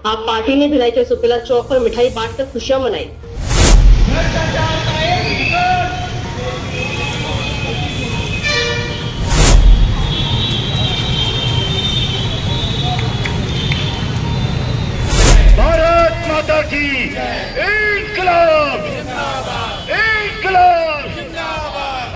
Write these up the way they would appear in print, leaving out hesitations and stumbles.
आप पार्टी ने भिलाई के सुपेला चौक पर मिठाई बांटकर खुशियां मनाई। भारत माता की इंकलाब, इंकलाब,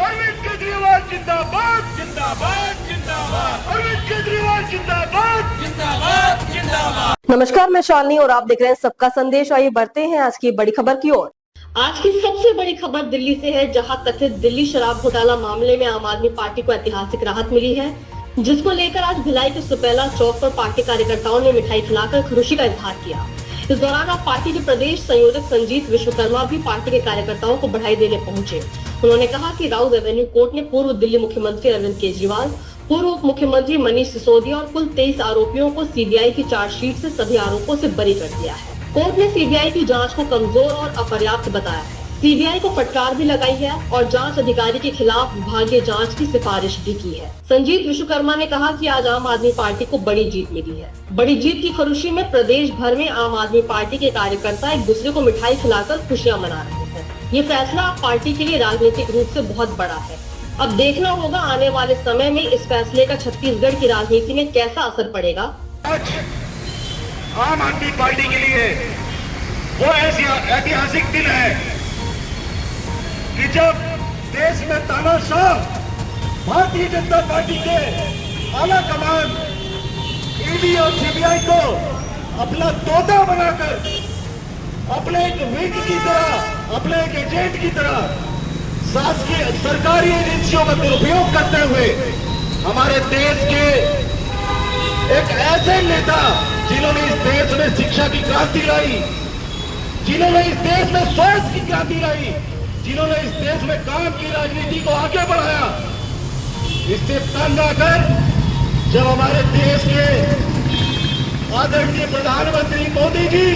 अरविंद केजरीवाल जिंदाबाद, जिंदाबाद, जिंदाबाद, अरविंद केजरीवाल जिंदाबाद, जिंदाबाद, जिंदाबाद। नमस्कार, मैं शालिनी और आप देख रहे हैं सबका संदेश। आइए बढ़ते हैं आज की बड़ी खबर की ओर। आज की सबसे बड़ी खबर दिल्ली से है, जहां कथित दिल्ली शराब घोटाला मामले में आम आदमी पार्टी को ऐतिहासिक राहत मिली है, जिसको लेकर आज भिलाई के सुपेला चौक पर पार्टी कार्यकर्ताओं ने मिठाई खिलाकर खुशी का इजहार किया। इस दौरान अब पार्टी के प्रदेश संयोजक संजीत विश्वकर्मा भी पार्टी के कार्यकर्ताओं को बधाई देने पहुंचे। उन्होंने कहा कि राउत एवेन्यू कोर्ट ने पूर्व दिल्ली मुख्यमंत्री अरविंद केजरीवाल, पूर्व उप मुख्यमंत्री मनीष सिसोदिया और कुल 23 आरोपियों को सीबीआई की चार्जशीट से सभी आरोपों से बरी कर दिया है। कोर्ट ने सीबीआई की जांच को कमजोर और अपर्याप्त बताया है। सीबीआई को फटकार भी लगाई है और जांच अधिकारी के खिलाफ विभागीय जांच की सिफारिश भी की है। संजीत विश्वकर्मा ने कहा कि आज आम आदमी पार्टी को बड़ी जीत मिली है। बड़ी जीत की खुशी में प्रदेश भर में आम आदमी पार्टी के कार्यकर्ता एक दूसरे को मिठाई खिलाकर खुशियां मना रहे हैं। ये फैसला पार्टी के लिए राजनीतिक रूप से बहुत बड़ा है। अब देखना होगा आने वाले समय में इस फैसले का छत्तीसगढ़ की राजनीति में कैसा असर पड़ेगा। आज आम आदमी पार्टी के लिए वो ऐतिहासिक दिन है कि जब देश में तानाशाह भारतीय जनता पार्टी के आला कमान ईडी और सीबीआई को अपना तोता बनाकर, अपने एक विंग की तरह, अपने एक एजेंट की तरह शासकीय सरकारी एजेंसियों का दुरुपयोग करते हुए हमारे देश के एक ऐसे नेता जिन्होंने इस देश में शिक्षा की क्रांति लाई, जिन्होंने इस देश में स्वास्थ्य की क्रांति लाई, जिन्होंने इस देश में काम की राजनीति को आगे बढ़ाया, इससे तंग आकर जब हमारे देश के आदरणीय प्रधानमंत्री मोदी जी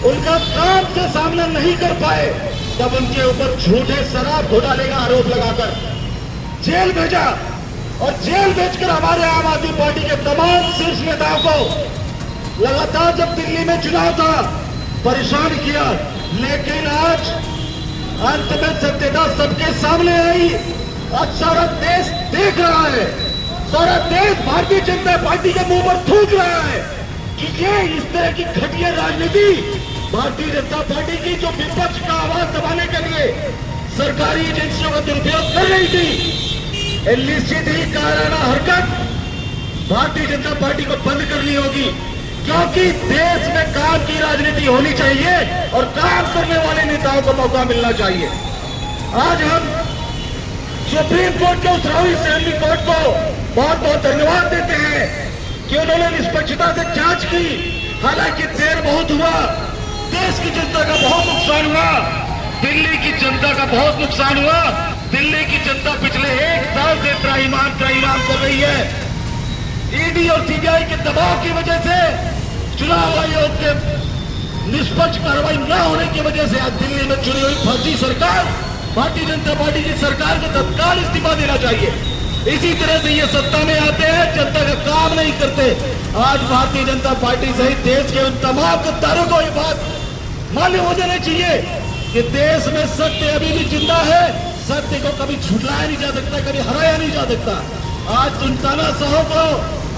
उनका काम से सामना नहीं कर पाए, तब उनके ऊपर झूठे शराब घोटाले का आरोप लगाकर जेल भेजा और जेल भेजकर हमारे आम आदमी पार्टी के तमाम शीर्ष नेताओं को लगातार जब दिल्ली में चुनाव था परेशान किया। लेकिन आज अंत में सत्यता सबके सामने आई। आज सारा देश देख रहा है, सारा देश भारतीय जनता पार्टी के मुंह पर थूक रहा है कि ये इस तरह की घटिया राजनीति भारतीय जनता पार्टी की, जो विपक्ष का आवाज दबाने के लिए सरकारी एजेंसियों का दुरुपयोग कर रही थी, निश्चित ही कायराना हरकत भारतीय जनता पार्टी को बंद करनी होगी, क्योंकि देश में काम की राजनीति होनी चाहिए और काम करने वाले नेताओं को मौका मिलना चाहिए। आज हम सुप्रीम कोर्ट के उस राहुल सैनी कोर्ट को बहुत बहुत धन्यवाद देते हैं कि उन्होंने निष्पक्षता से जांच की। हालांकि देर बहुत हुआ, देश की जनता का बहुत नुकसान हुआ, दिल्ली की जनता का बहुत नुकसान हुआ। दिल्ली की जनता पिछले 1 साल से त्राहिमाम कर रही है। ईडी और सीबीआई के दबाव की वजह से, चुनाव आयोग के निष्पक्ष कार्रवाई न होने की वजह से आज दिल्ली में चुनी हुई फर्जी सरकार, भारतीय जनता पार्टी की सरकार को तत्काल इस्तीफा देना चाहिए। इसी तरह से ये सत्ता में आते हैं, जनता का काम नहीं करते। आज भारतीय जनता पार्टी सहित देश के उन तमाम गद्दारों को ये बात मालूम हो जाना चाहिए कि देश में सत्य अभी भी जिंदा है। सत्य को कभी झुठलाया नहीं जा सकता, कभी हराया नहीं जा सकता। आज उन तानाशाहों को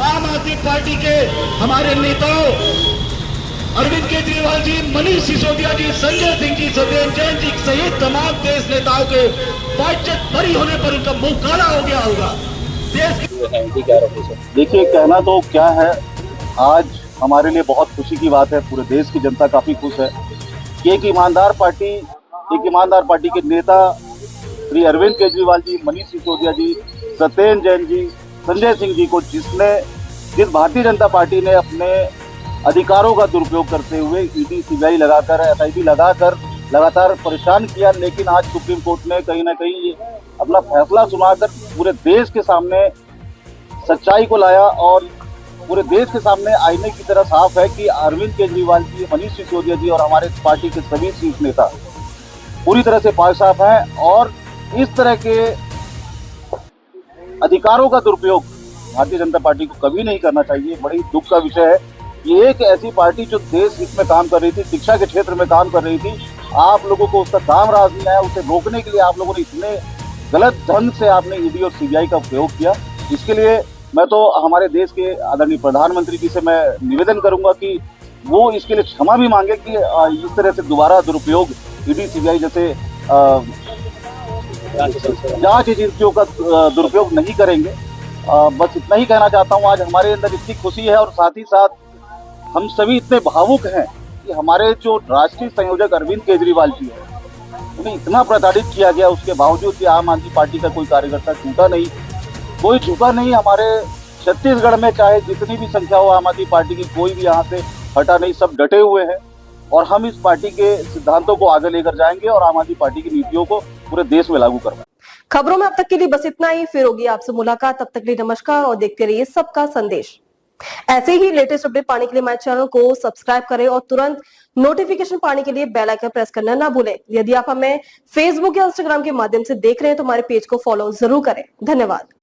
आम आदमी पार्टी के हमारे नेताओं अरविंद केजरीवाल जी, मनीष सिसोदिया जी, संजय सिंह जी, सत्येंद्र जैन जी सहित तमाम देश नेताओं के बातचीत बरी होने पर उनका मुंह काला हो गया होगा। देश देखिए, कहना तो क्या है, आज हमारे लिए बहुत खुशी की बात है, पूरे देश की जनता काफी खुश है कि एक ईमानदार पार्टी के नेता श्री अरविंद केजरीवाल जी, मनीष सिसोदिया जी, सत्येंद्र जैन जी, संजय सिंह जी को जिस भारतीय जनता पार्टी ने अपने अधिकारों का दुरुपयोग करते हुए ईडी सीबीआई लगाकर, एसआईटी लगाकर लगातार परेशान किया, लेकिन आज सुप्रीम कोर्ट ने कहीं ना कहीं अपना फैसला सुनाकर पूरे देश के सामने सच्चाई को लाया और पूरे देश के सामने आईने की तरह साफ है कि अरविंद केजरीवाल जी, मनीष सिसोदिया जी और हमारे पार्टी के सभी शीर्ष नेता पूरी तरह से पाक साफ हैं और इस तरह के अधिकारों का दुरुपयोग भारतीय जनता पार्टी को कभी नहीं करना चाहिए। बड़ी दुख का विषय है ये एक ऐसी पार्टी जो देश हित में काम कर रही थी, शिक्षा के क्षेत्र में काम कर रही थी, आप लोगों को उसका काम राज नहीं आया, उसे रोकने के लिए आप लोगों ने इतने गलत ढंग से आपने ईडी और सीबीआई का उपयोग किया। इसके लिए मैं तो हमारे देश के आदरणीय प्रधानमंत्री जी से मैं निवेदन करूंगा कि वो इसके लिए क्षमा भी मांगे कि इस तरह से दोबारा दुरुपयोग ईडी सीबीआई जैसे जांच एजेंसियों का दुरुपयोग नहीं करेंगे। बस इतना ही कहना चाहता हूँ। आज हमारे अंदर इतनी खुशी है और साथ ही साथ हम सभी इतने भावुक हैं कि हमारे जो राष्ट्रीय संयोजक अरविंद केजरीवाल जी है, उन्हें इतना प्रताड़ित किया गया, उसके बावजूद भी आम आदमी पार्टी का कोई कार्यकर्ता झुका नहीं, कोई झुका नहीं। हमारे छत्तीसगढ़ में चाहे जितनी भी संख्या हो आम आदमी पार्टी की, कोई भी यहाँ से हटा नहीं, सब डटे हुए हैं और हम इस पार्टी के सिद्धांतों को आगे लेकर जाएंगे और आम आदमी पार्टी की नीतियों को पूरे देश में लागू करवाएंगे। खबरों में अब तक के लिए बस इतना ही। फिर होगी आपसे मुलाकात, तब तक के लिए नमस्कार और देखते रहिए सबका संदेश। ऐसे ही लेटेस्ट अपडेट पाने के लिए हमारे चैनल को सब्सक्राइब करें और तुरंत नोटिफिकेशन पाने के लिए बेल आइकन प्रेस करना ना भूलें। यदि आप हमें फेसबुक या इंस्टाग्राम के माध्यम से देख रहे हैं तो हमारे पेज को फॉलो जरूर करें। धन्यवाद।